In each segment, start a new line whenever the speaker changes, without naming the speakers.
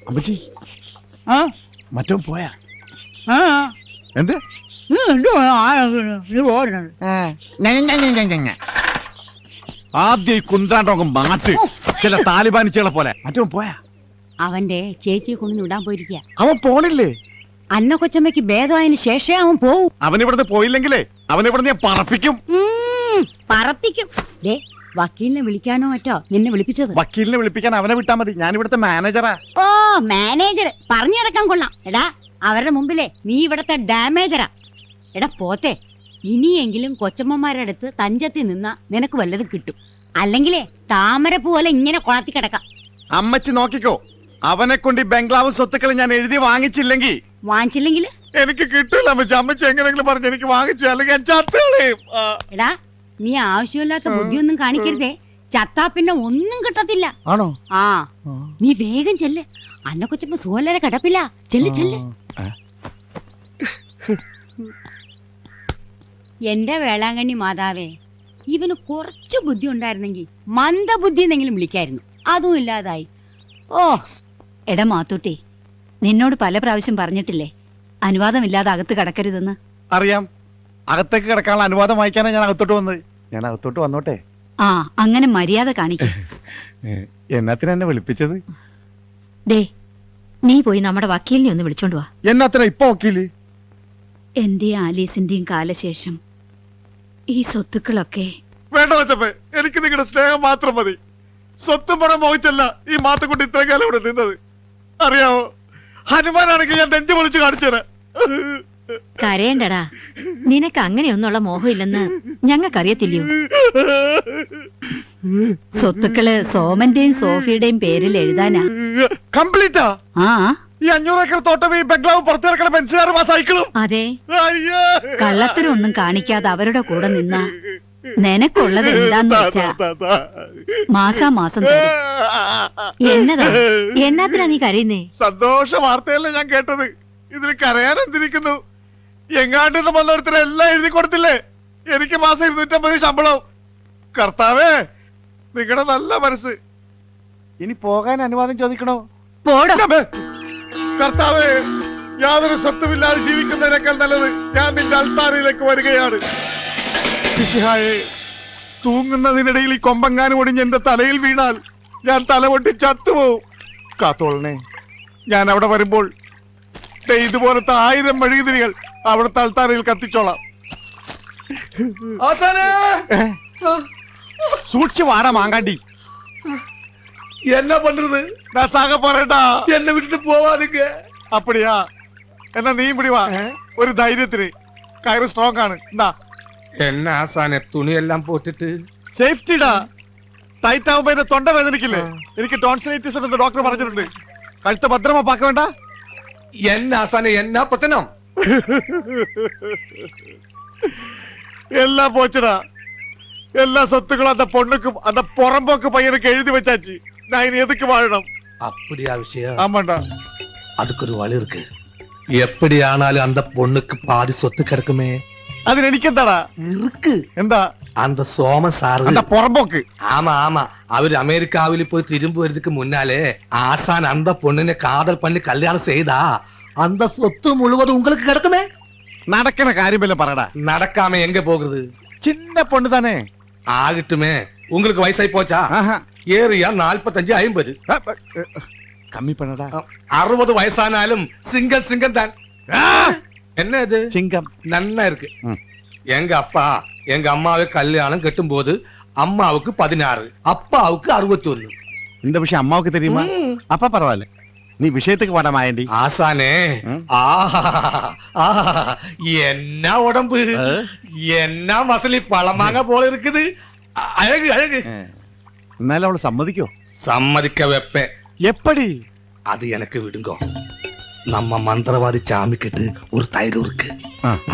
അമ്മച്ചി മറ്റോ പോയാ എന്ത് ആദ്യം കുന്താണ്ടോങ്ങ് മാറ്റ്. ചില താലിബാനിച്ചുകളെ പോലെ മറ്റോ പോയാ.
അവന്റെ ചേച്ചിയെ കൊണ്ട് വിടാൻ പോയിരിക്കുക.
അവൻ പോണില്ലേ?
അന്ന കൊച്ചമ്മയ്ക്ക് ഭേദമായതിനു ശേഷമേ അവൻ പോവും.
അവനിവിടുന്ന് പോയില്ലെങ്കിലേ അവനിവിടുന്ന് ഞാൻ പറപ്പിക്കും.
പറപ്പിക്കും. വക്കീലിനെ വിളിക്കാനോ മറ്റോ നിന്നെ വിളിപ്പിച്ചത്?
വക്കീലിനെ വിളിപ്പിക്കാൻ അവനെ വിട്ടാ മതി. ഞാൻ ഇവിടുത്തെ മാനേജറാ.
ഓ മാനേജർ പറഞ്ഞു നടക്കാൻ കൊള്ളാം. എടാ അവരുടെ മുമ്പിലേ നീ ഇവിടത്തെ ഡാമേജറാ. എടാ പോത്തെ, ഇനിയെങ്കിലും കൊച്ചമ്മമാരുടെ അടുത്ത് തഞ്ചത്തി നിന്നാ നിനക്ക് വല്ലതും കിട്ടും. അല്ലെങ്കിലേ താമരപ്പൂ പോലെ ഇങ്ങനെ കുളത്തി കിടക്കാം.
അമ്മച്ചി നോക്കിക്കോ, അവനെ കൊണ്ട് ഈ ബംഗ്ലാവ് സ്വത്തുക്കൾ ഞാൻ എഴുതി വാങ്ങിച്ചില്ലെങ്കിൽ എനിക്ക് കിട്ടില്ല. അമ്മച്ചി അമ്മച്ചി എങ്ങനെങ്കിലും പറഞ്ഞ് എനിക്ക് വാങ്ങിച്ചു, അല്ലെങ്കിൽ ഞാൻ ചത്തുകളയും.
എടാ നീ ആവശ്യമില്ലാത്ത ബുദ്ധിയൊന്നും കാണിക്കരുതേ. ചത്താ പിന്നെ ഒന്നും കിട്ടത്തില്ല.
ആണോ?
ആ നീ വേഗം ചെല്ല്. അന്ന കൊച്ചമ്മ സുഖല്ലാതെ കിടപ്പില്ല. ചെല്ല് ചെല്ല്. എന്റെ വേളാങ്കണ്ണി മാതാവേ, ഇവന് കുറച്ചു ബുദ്ധി ഉണ്ടായിരുന്നെങ്കിൽ മന്ദബുദ്ധി എന്നെങ്കിലും വിളിക്കായിരുന്നു. അതും ഇല്ലാതായി. ഓ എടാ മാത്തൂട്ടി, നിന്നോട് പല പ്രാവശ്യം പറഞ്ഞിട്ടില്ലേ അനുവാദമില്ലാതെ അകത്ത് കിടക്കരുതെന്ന്?
അറിയാം. അകത്തേക്ക് കിടക്കാനുള്ള അനുവാദം വായിക്കാനാ ഞാൻ അകത്തോട്ട് വന്നത്. ഞാൻ അകത്തോട്ട് വന്നോട്ടെ.
ആ അങ്ങനെ മര്യാദ കാണിക്കും.
എന്നാത്തിനാ എന്നെ വിളിപ്പിച്ചത്?
ദേ നീ പോയി നമ്മുടെ വക്കീലിനെ ഒന്ന് വിളിച്ചോണ്ട് വാ.
എന്നാത്തിനാ ഇപ്പൊ വക്കീല്?
എന്റെയും ആലീസിന്റെയും കാലശേഷം ഈ സ്വത്തുക്കളൊക്കെ
വേണ്ട വച്ചപ്പേ, എനിക്ക് നിങ്ങളുടെ സ്നേഹം മാത്രം മതി. സ്വത്തും പണം മോഹിച്ചല്ല ഈ മാത്തം കൊണ്ട് ഇത്രയും കാലം ഇവിടെ നിന്നത്. അറിയാവോ, ഹനുമാനാണെങ്കിൽ ഞാൻ നെഞ്ചു പൊളിച്ച് കാണിച്ചു തരാം.
കരയണ്ടടാ, നിനക്ക് അങ്ങനെയൊന്നുള്ള മോഹമില്ലെന്ന് ഞങ്ങൾക്കറിയത്തില്ലയോ? സ്വത്തുക്കള് സോമന്റെയും സോഫിയുടെയും പേരിൽ എഴുതാനാ.
കംപ്ലീറ്റാ?
ആ
ഈ 500 ഏക്കർ തോട്ടം, ഈ ബംഗ്ലാവ്, പുറത്തു കിടക്കണ പെൻഷനാറും ആ സൈക്കിളും.
അതെ, കള്ളത്തരൊന്നും കാണിക്കാതെ അവരുടെ കൂടെ നിന്നാ നിനക്കുള്ളത് എന്താന്ന് വെച്ചാ മാസാമാസം എന്നതാ. എന്നാത്തിനാ നീ കരയുന്നേ?
സന്തോഷ വാർത്തയല്ലേ ഞാൻ കേട്ടത്. ഇതിൽ കരയാൻ എന്തിരിക്കുന്നു? എങ്ങാണ്ട് വന്നോടത്തിന് എല്ലാം എഴുതി കൊടുത്തില്ലേ? എനിക്ക് മാസം 250 ശമ്പളം. കർത്താവേ, നിങ്ങളുടെ നല്ല മനസ്സ്. ഇനി പോകാൻ അനുവാദം ചോദിക്കണോ? കർത്താവേ, യാതൊരു സ്വത്തുമില്ലാതെ ജീവിക്കുന്നതിനേക്കാൾ നല്ലത് ഞാൻ നിന്റെ അൾത്താരയിലേക്ക് വരികയാണ്. തൂങ്ങുന്നതിനിടയിൽ ഈ കൊമ്പങ്ങാനും ഒടിഞ്ഞ് എന്റെ തലയിൽ വീണാൽ ഞാൻ തലപൊട്ടി ചത്തുപോകും. കാത്തോളനെ, ഞാൻ അവിടെ വരുമ്പോൾ ഇതുപോലത്തെ 1000 മെഴുകുതിരികൾ അവിടുത്തെ അൾത്താരയിൽ കത്തിച്ചോളാം. സൂക്ഷിച്ചു വാടാ മാങ്കാണ്ടി.
എന്നാ പண்றது?
நான் சாக போறேன்டா.
என்ன விட்டுட்டு போவாதீங்க.
அப்படியா? എന്നാ നീ ഇവിടെ വാ. ഒരു ധൈര്യത്തിന്. കയറ് സ്ട്രോങ് ആണ്. എന്താ
എന്നാ ആസാനെ തുണിയെല്ലാം പോട്ടിട്ട്?
സേഫ്റ്റിടാ. ടൈറ്റ് ആവുമ്പോ എന്റെ തൊണ്ട വേദനിക്കില്ലേ? എനിക്ക് ടോൺസിലൈറ്റിസ് ഉണ്ടെന്ന് ഡോക്ടർ പറഞ്ഞിട്ടുണ്ട്. കഴുത്ത് ഭദ്രമാ പാക്ക വേണ്ട.
എന്നാ ആസാനെ എന്നാ പ്രശ്നം?
എല്ലാം പോച്ചടാ. எல்லா சொத்துக்களும் அந்த பொண்ணுக்கும் அந்த புறம்போக்கு பையனுக்கு எழுதி வச்சாச்சு. நான் இனி எதுக்கு வாழணும்?
அப்படியா விஷயம்?
ஆமாண்டா.
அதுக்கு ஒரு வழி இருக்கு. எப்படி ஆனாலும் அந்த பொண்ணுக்கு பாதி சொத்து கிடக்குமே.
அது எனக்கு என்னடா
இருக்கு?
എന്താ?
அந்த சோம சார்
அந்த புறம்போக்கு.
ஆமா ஆமா, அவர் அமெரிக்காவில் போய் திரும்பி வரதுக்கு முன்னாலே ஆசான் அந்த பொண்ணுனை காதல் பண்ணி கல்யாணம் செய்தா அந்த சொத்து முழுவதும் உங்களுக்கு கிடக்குமே.
நடக்கிற காரியம் പറടാ.
நடக்காம எங்க போகுது?
சின்ன பொண்ணு தானே.
ஆகட்டுமே. உங்களுக்கு வயசாയി போச்சா? ஏரியா 45 50.
கம்மி பண்ணடா.
60 வயசானாலும் சிங்கம் தான். என்ன இது?
சிங்கம்
நன்னா இருக்கு. எங்க அப்பா எங்க அம்மாவை கல்யாணம் கட்டும் போது அம்மாவுக்கு 16, அப்பாவுக்கு 61.
இந்த விஷயம் அம்மாவுக்கு தெரியுமா? அப்பா பரவாயில்ல, நீ விஷயத்துக்கு வாடா மாயண்டி.
ஆசானே, என்ன உடம்பு, என்ன மசலி பழமாங்க போல இருக்குது. அழகு அழகு.
എന്നാലും അവള് സമ്മതിക്കോ?
சம்மதிக்க வைப்பேன்.
எப்படி?
அது எனக்கு விடுங்க. நம்ம மந்திரவாதி சாமிக்கிட்டு ஒரு தைலம் இருக்கு.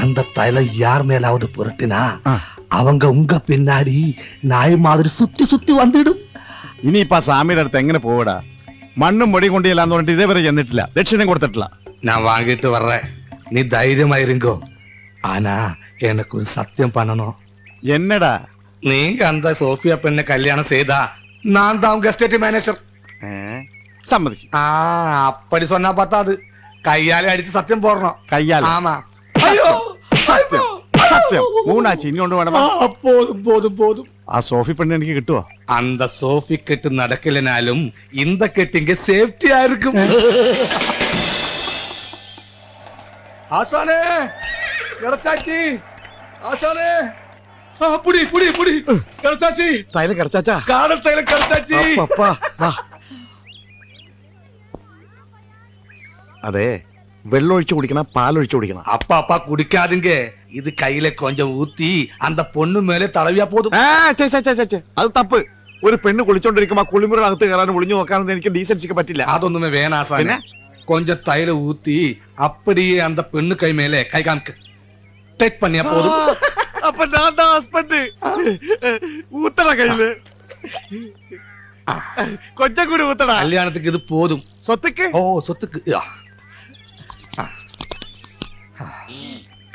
அந்த தைலம் யார் மேலாவது புரட்டினா அவங்க உங்க பின்னாடி நாய் மாதிரி சுத்தி சுத்தி வந்துடும்.
ഇനിയിപ്പ സാമിയുടെ അടുത്ത് എങ്ങനെ പോവടാ? മണ്ണും പൊടി കൊണ്ടില്ലാന്ന് പറഞ്ഞിട്ട് ഇതേവരെ ചെന്നിട്ടില്ല, ദക്ഷിണം കൊടുത്തിട്ടില്ല.
நான் வாங்கிட்டு வர்றேன், நீ தைரியமா இருங்கோ. ஆனா எனக்கு ஒரு சத்தியம் பண்ணணும்.
എന്നടാ?
நீங்க அந்த சோஃபியா பெண்ணை கல்யாணம் செய்தா நான் தான் உங்க எஸ்டேட் மேனேஜர்.
സമ്മതിച്ചു.
அப்படி சொன்னா பத்தாது, கையாலே அடிச்சு சத்தியம் போடணும்.
കയ്യാൽ
ஆமா. ஐயோ
സത്യം സത്യം. മൂന്നാഴ്ച ഇനി കൊണ്ട് വേണം.
போதும் போதும் போதும்.
ആ സോഫി പെണ്ണ് എനിക്ക് കിട്ടുവോ?
அந்த சோஃபி கெட்டு நடக்கலனாலும் இந்த கெட்டிங்க சேஃப்டியா இருக்கும். ஆசானே கிடைச்சாச்சி. ஆசானே புடி புடி புடி கிடைச்சாச்சி.
തൈലം കിടച്ചാച്ചാ?
காடல் தைலம் கிடைச்சாச்சி.
അപ്പാ, വാ. അതെ, വെള്ളമൊഴിച്ചു കുടിക്കണം, പാലൊഴിച്ചു കുടിക്കണം?
அப்பா அப்பா குடிக்காதுங்க, இது கையில கொஞ்சம் ஊத்தி அந்த பொண்ணு மேலே தடவியா போதும்.
അത് തപ്പ്. ഒരു പെണ്ണ് കുളിച്ചോണ്ടിരിക്കുമ്പോ കുളിമുറിനകത്ത് കയറാനും ഒളിഞ്ഞു നോക്കാനൊന്നും എനിക്ക് ഡീസൻസിക്ക് പറ്റില്ല.
അതൊന്നുമേ വേണം ആസാനെ. கொஞ்சம் தைல ஊத்தி அப்படியே அந்த பெண்ணு கை மேலே கை காமிக்க டேக் பண்ணியா போதும்.
അപ്പൊ ഞാൻ ഹസ്ബൻഡ് ഊത്തട കയ്യില് കൊഞ്ചം കൂടി ഊത്തട.
கல்யாணத்துக்கு இது போதும்.
സ്വത്തുക്ക്?
ஓ சொத்துக்கு.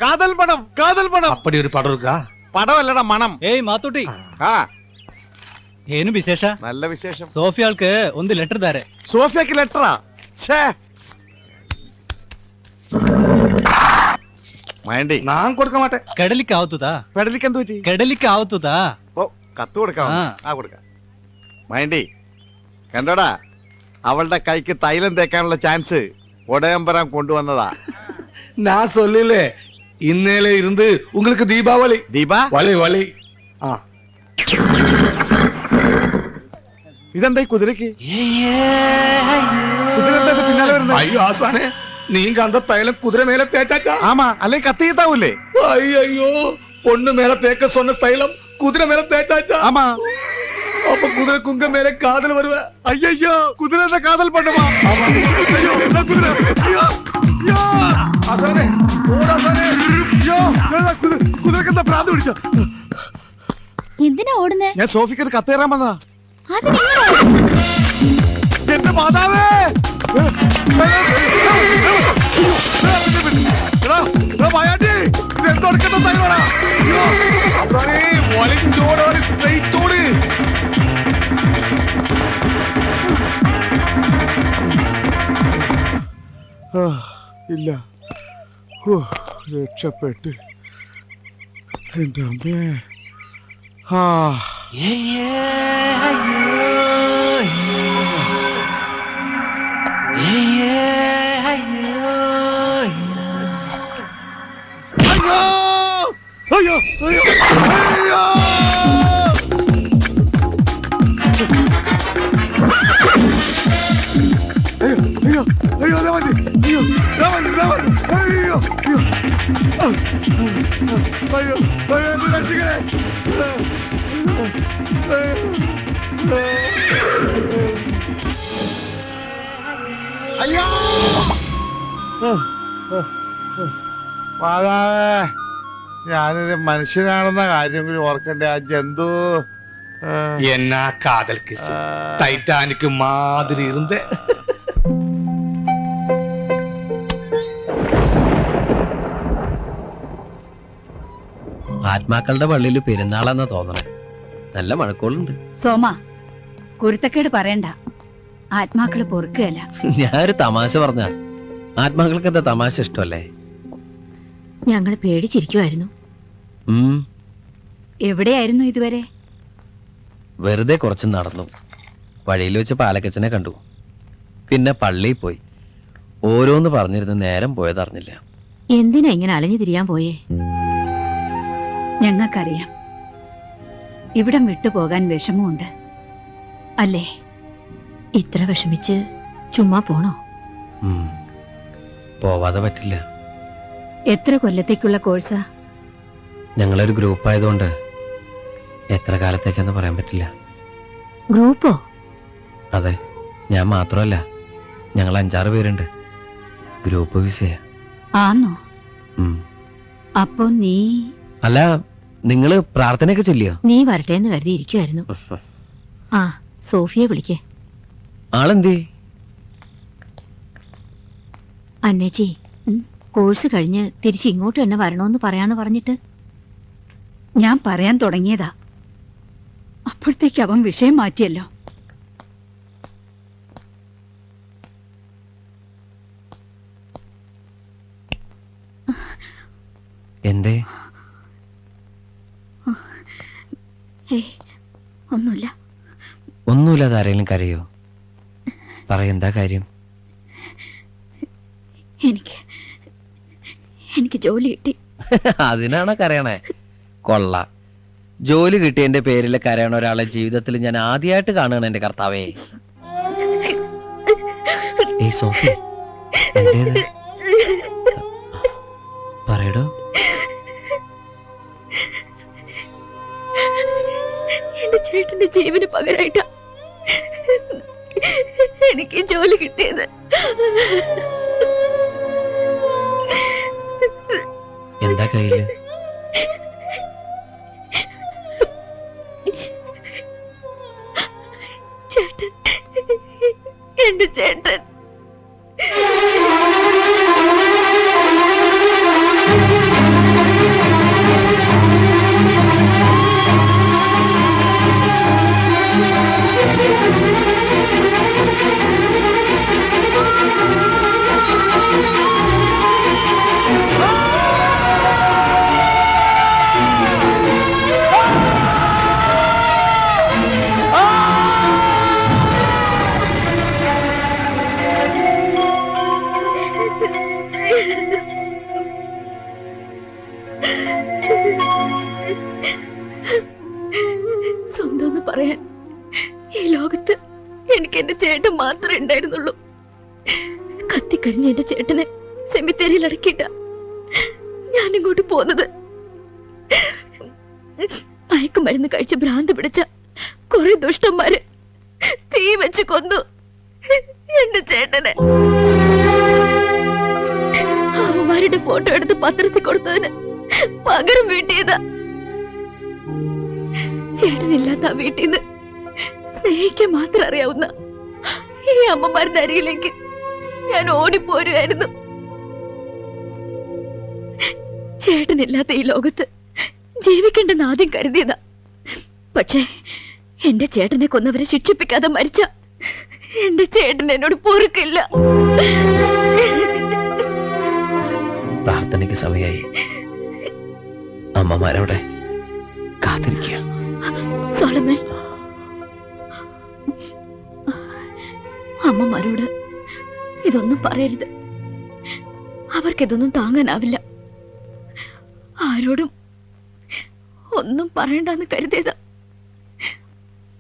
കാതൽ പണം, കാതൽ പണം.
அப்படி ஒரு படம் இருக்கா?
പടമല്ലടാ, മണം.
ಏಯ್ ಮಾತುಟಿ,
ആ,
ಏನು ವಿಶೇಷ?
നല്ല വിശേഷം.
ಸೋಫಿಯಾಳ್ಗೆ ಒಂದು ಲೆಟರ್ ದಾರೆ.
സോഫിയക്ക് ലെറ്ററാ? ഛേ, വേണ്ടി.
நான் கொடுக்க மாட்டேன்.
ಕೆಡಲಿಕ್ಕೆ ಆಗುತ್ತದಾ?
പെടലിക്ക് എന്ത് പറ്റി?
ಕೆಡಲಿಕ್ಕೆ ಆಗುತ್ತದಾ?
ഓ, കത്ത് കൊടുക്കാം.
ആ.
ആ, കൊടുക്കാം. വേണ്ടി കണ്ടോടാ, അവളുടെ കൈക്ക് തൈലം തേക്കാനുള്ള ചാൻസ് ഉടയമ്പരം കൊണ്ടുവന്നതാ.
நான் சொல்லல, இன்னையில இருந்து உங்களுக்கு தீபாவளி.
ദീപ,
வலி வலி.
ഇതെന്താ ഈ കുതിരക്ക്? കുതിര പിന്നാലെ വരുന്നത്?
ஐயோ ஆசானே, நீங்க அந்த தைலம் குதிரை மேல தேய்ச்சாச்சா?
ആമാ, അല്ലെങ്കിൽ കത്തി കിട്ടാവൂലേ?
ஐயோ, பொண்ணு மேல தேய்க்க சொன்ன தைலம் குதிரை மேல தேய்ச்சாச்சா?
ആമാ.
அப்ப குதிரை குங்க மேல காதல் வருவ.
അയ്യോ, കുതിര കാതൽ പണ്ടുമാ. അയ്യോ, എന്താ കുതിര? അയ്യോ, അയ്യോ.
ஆசானே, ஓடாசானே.
അയ്യോ, കുതിരക്ക് എന്താ ഭ്രാന്ത് പിടിച്ച?
എന്തിനാ ഓടുന്നേ?
ഞാൻ സോഫിക്ക് ഒരു കത്ത് തരാൻ വന്നതാ.
അത്
എന്റെ മാതാവേ! വയാണ്ടി, ഇതെന്തൊടുക്കുന്ന തൈലോടാ?
ஆசானே, வலிஞ்சோட ஸ்ட்ரைட்டோடு.
ഇല്ല, രക്ഷപ്പെട്ട്. എന്റെ അമ്മേ. ആ, അയ്യോ, അയ്യോ, അയ്യോ, അയ്യോ. അയ്യോ, അയ്യോ, ദാ വണ്ടി. അയ്യോ, ദാ വണ്ടി, ദാ വണ്ടി. അയ്യോ, അയ്യോ. അയ്യോ, അയ്യോ, എന്നെ രക്ഷിക്കണേ. അയ്യോ, മാതാവേ, ഞാനൊരു മനുഷ്യനാണെന്ന കാര്യം കൂടി ഓർക്കണ്ടേ? ആ ജന്തു
என்ன காதல் கிஸ், டைட்டானிக் மாதிரி இருந்த.
ആത്മാക്കളുടെ പള്ളിയിൽ പെരുന്നാളെന്നാ തോന്നണേ. നല്ല മഴക്കോളുണ്ട്.
സോമ, കുരുത്തക്കേട് പറയണ്ട. ആത്മാക്കള് പൊറുക്കുകയല്ല.
ഞാനൊരു തമാശ പറഞ്ഞ. ആത്മാക്കൾക്ക് എന്താ തമാശ ഇഷ്ടമല്ലേ?
ഞങ്ങൾ പേടിച്ചിരിക്കുമായിരുന്നു. എവിടെയായിരുന്നു ഇതുവരെ?
വെറുതെ കുറച്ച് നടന്നു. വഴിയിൽ വെച്ച് പാലക്കച്ചനെ കണ്ടു. പിന്നെ പള്ളിയിൽ പോയി. ഓരോന്ന് പറഞ്ഞിരുന്ന് നേരം പോയതറിഞ്ഞില്ല.
എന്തിനാ ഇങ്ങനെ അലഞ്ഞു തിരിയാൻ പോയേ? ഞങ്ങൾക്കറിയാം, ഇവിടം വിട്ടുപോകാൻ വിഷമമുണ്ട് അല്ലേ? ഇത്ര വിഷമിച്ച് ചുമ്മാ പോണോ?
പോവാതെ പറ്റില്ല.
എത്ര കൊല്ലത്തേക്കുള്ള കോഴ്സാ?
ഞങ്ങളൊരു ഗ്രൂപ്പായതുകൊണ്ട് എത്ര കാലത്തേക്കെന്ന് പറയാൻ പറ്റില്ല.
ഗ്രൂപ്പോ?
അതെ, ഞാൻ മാത്രമല്ല, ഞങ്ങൾ 5-6 പേരുണ്ട്. ഗ്രൂപ്പ് വിസയാ.
ആന്നോ? അപ്പൊ നീ?
അല്ല, നിങ്ങള് പ്രാർത്ഥനയൊക്കെ ചൊല്ലിയോ?
നീ വരട്ടെന്ന് കരുതിയിരിക്കുമായിരുന്നു. ആ, സോഫിയെ വിളിക്കേ.
ആളെന്തേ?
അന്നേച്ചി, കോഴ്സ് കഴിഞ്ഞ് തിരിച്ച് ഇങ്ങോട്ട് തന്നെ വരണോന്ന് പറയാന്ന് പറഞ്ഞിട്ട് ഞാൻ പറയാൻ തുടങ്ങിയതാ. അപ്പോഴത്തേക്ക് അവൻ വിഷയം മാറ്റിയല്ലോ.
എന്തേ?
ഒന്നുമില്ല.
ഒന്നുമില്ലാതെ ആരെങ്കിലും കരയോ? പറയെന്താ കാര്യം?
എനിക്ക് ജോലി കിട്ടി.
അതിനാണോ കരയണേ? കൊള്ള. ജോലി കിട്ടിയതിന്റെ പേരിൽ കരയണ ഒരാളെ ജീവിതത്തിൽ ഞാൻ ആദ്യമായിട്ട് കാണുകയാണ് എന്റെ കർത്താവേ. സോഫി, എന്തേത്? പറയടോ.
എന്റെ ചേട്ടന്റെ ജീവന് പകരമായിട്ടാ എനിക്ക് ജോലി കിട്ടിയത്.
എന്താ കയ്യില്?
ചേട്ടൻ, എന്റെ ചേട്ടൻ. സ്വന്തം പറയാൻ ഈ ലോകത്ത് എനിക്ക് എന്റെ ചേട്ടൻ മാത്രമേ ഉണ്ടായിരുന്നുള്ളൂ. കത്തിക്കഴിഞ്ഞ എന്റെ ചേട്ടനെ സെമിത്തേരിയിൽ അടക്കിയിട്ട ഞാൻ ഇങ്ങോട്ട് പോന്നത്. മയക്കുമരുന്ന് കഴിച്ച് ഭ്രാന്ത് പിടിച്ച കുറെ ദുഷ്ടന്മാര് തീ വെച്ച് കൊന്നു എന്റെ ചേട്ടനെ. അവന്മാരുടെ ഫോട്ടോ എടുത്ത് പത്രത്തിൽ കൊടുത്തതിന് പകരം വീട്ടിയതാ. ചേട്ടനില്ലാത്ത ആ വീട്ടിൽ നിന്ന് സ്നേഹിക്കാൻ മാത്രം അറിയാവുന്ന ഈ അമ്മമാരുടെ അരികിലേക്ക് ഞാൻ ഓടിപ്പോരുമായിരുന്നു. ചേട്ടനില്ലാത്ത ഈ ലോകത്ത് ജീവിക്കേണ്ടെന്ന് ആദ്യം കരുതിയതാ. പക്ഷേ എന്റെ ചേട്ടനെ കൊന്നവരെ ശിക്ഷിപ്പിക്കാതെ മരിച്ച എന്റെ ചേട്ടൻ എന്നോട് പൊറുക്കില്ല.
പ്രാർത്ഥനയ്ക്ക് സമയമായി. അമ്മമാരവിടെ കാത്തിരിക്കുക.
സോളമൻ, അമ്മമാരോട് ഇതൊന്നും പറയരുത്. അവർക്കിതൊന്നും താങ്ങാനാവില്ല. ആരോടും ഒന്നും പറയണ്ടെന്ന് കരുതിയതാ.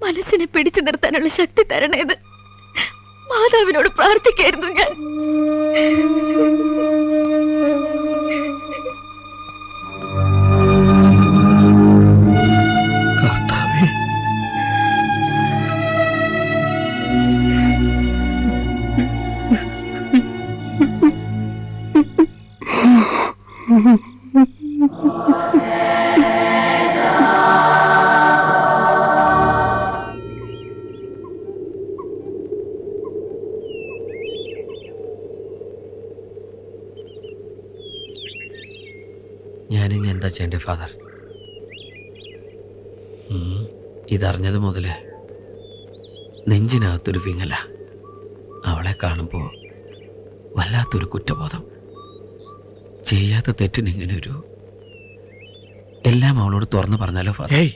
മനസ്സിനെ പിടിച്ചു നിർത്താനുള്ള ശക്തി തരണേത് മാതാവിനോട് പ്രാർത്ഥിക്കായിരുന്നു ഞാൻ.
ഞാനിനി എന്താ ചെയ്യണ്ടേ ഫാദർ? ഇതറിഞ്ഞത് മുതല് നെഞ്ചിനകത്തൊരു വിങ്ങല. അവളെ കാണുമ്പോ വല്ലാത്തൊരു കുറ്റബോധം. ചെയ്യാത്ത തെറ്റിനിങ്ങനെ ഒരു എല്ലാം അവളോട് തുറന്നു പറഞ്ഞാലോ ഫാദർ?
ഏയ്,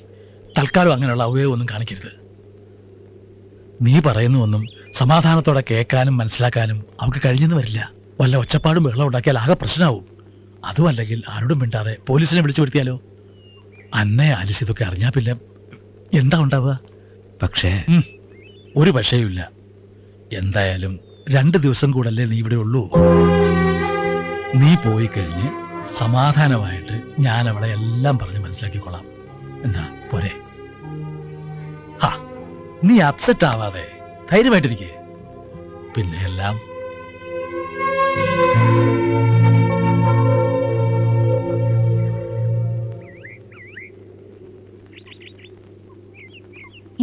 തൽക്കാലം അങ്ങനെയുള്ള അവയവൊന്നും കാണിക്കരുത്. നീ പറയുന്നൊന്നും സമാധാനത്തോടെ കേൾക്കാനും മനസ്സിലാക്കാനും അവൾക്ക് കഴിഞ്ഞെന്ന് വരില്ല. വല്ല ഒച്ചപ്പാടും വെള്ളം ഉണ്ടാക്കിയാൽ ആകെ പ്രശ്നമാവും. അതുമല്ലെങ്കിൽ ആരോടും മിണ്ടാതെ പോലീസിനെ വിളിച്ചു വരുത്തിയാലോ? അന്നേ ആലിസ് ഇതൊക്കെ അറിഞ്ഞാ പിന്നെ എന്താ ഉണ്ടാവുക?
പക്ഷേ
ഒരു പക്ഷേയുമില്ല. എന്തായാലും 2 ദിവസം കൂടല്ലേ നീ ഇവിടെ ഉള്ളൂ. നീ പോയി കഴിഞ്ഞ് സമാധാനമായിട്ട് ഞാൻ അവളെ എല്ലാം പറഞ്ഞ് മനസ്സിലാക്കിക്കൊള്ളാം. എന്താ പോരെ? ഹാ, നീ അപ്സെറ്റ് ആവാതെ ധൈര്യമായിട്ടിരിക്കേ. പിന്നെ എല്ലാം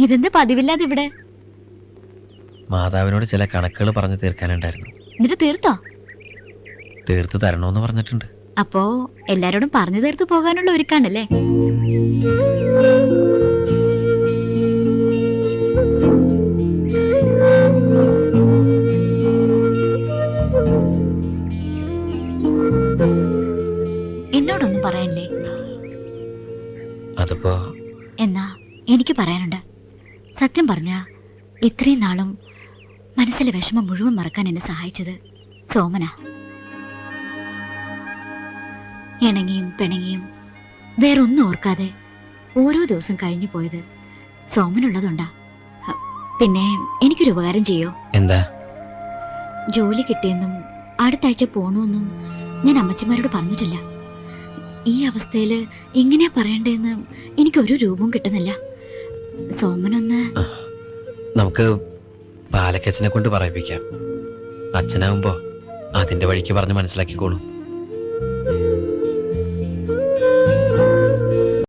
ഇതെന്താ പതിവില്ലാതെ ഇവിടെ?
മാതാവിനോട് ചില കണക്കുകൾ പറഞ്ഞു തീർക്കാനുണ്ടായിരുന്നു.
എന്നിട്ട് തീർത്തോ?
തീർത്ത് തരണോന്ന് പറഞ്ഞിട്ടുണ്ട്.
അപ്പോ എല്ലാരോടും പറഞ്ഞു തീർത്ത് പോകാനുള്ള ഒരുക്കാണല്ലേ?
അതിപ്പോ
എന്നാ എനിക്ക് പറയാനുണ്ട്. സത്യം പറഞ്ഞ ഇത്രയും നാളും മനസ്സിലെ വിഷമം മുഴുവൻ മറക്കാൻ എന്നെ സഹായിച്ചത് സോമനാ. ഇണങ്ങിയും പിണങ്ങിയും വേറൊന്നും ഓർക്കാതെ ഓരോ ദിവസം കഴിഞ്ഞു പോയത് സോമനുള്ളതുണ്ടാ. പിന്നെ എനിക്കൊരു ഉപകാരം ചെയ്യോ?
എന്താ?
ജോലി കിട്ടിയെന്നും അടുത്താഴ്ച പോണമെന്നും ഞാൻ അമ്മച്ചിമാരോട് പറഞ്ഞിട്ടില്ല. ഈ അവസ്ഥയില് എങ്ങനെയാ പറയണ്ടേന്ന് എനിക്കൊരു രൂപവും കിട്ടുന്നില്ല. സോമനൊന്ന്
നമുക്ക് പാലക്കച്ചനെ കൊണ്ട് പറയിപ്പിക്കാം. അച്ഛനാവുമ്പോ അതിന്റെ വഴിക്ക് പറഞ്ഞ് മനസ്സിലാക്കിക്കോളും.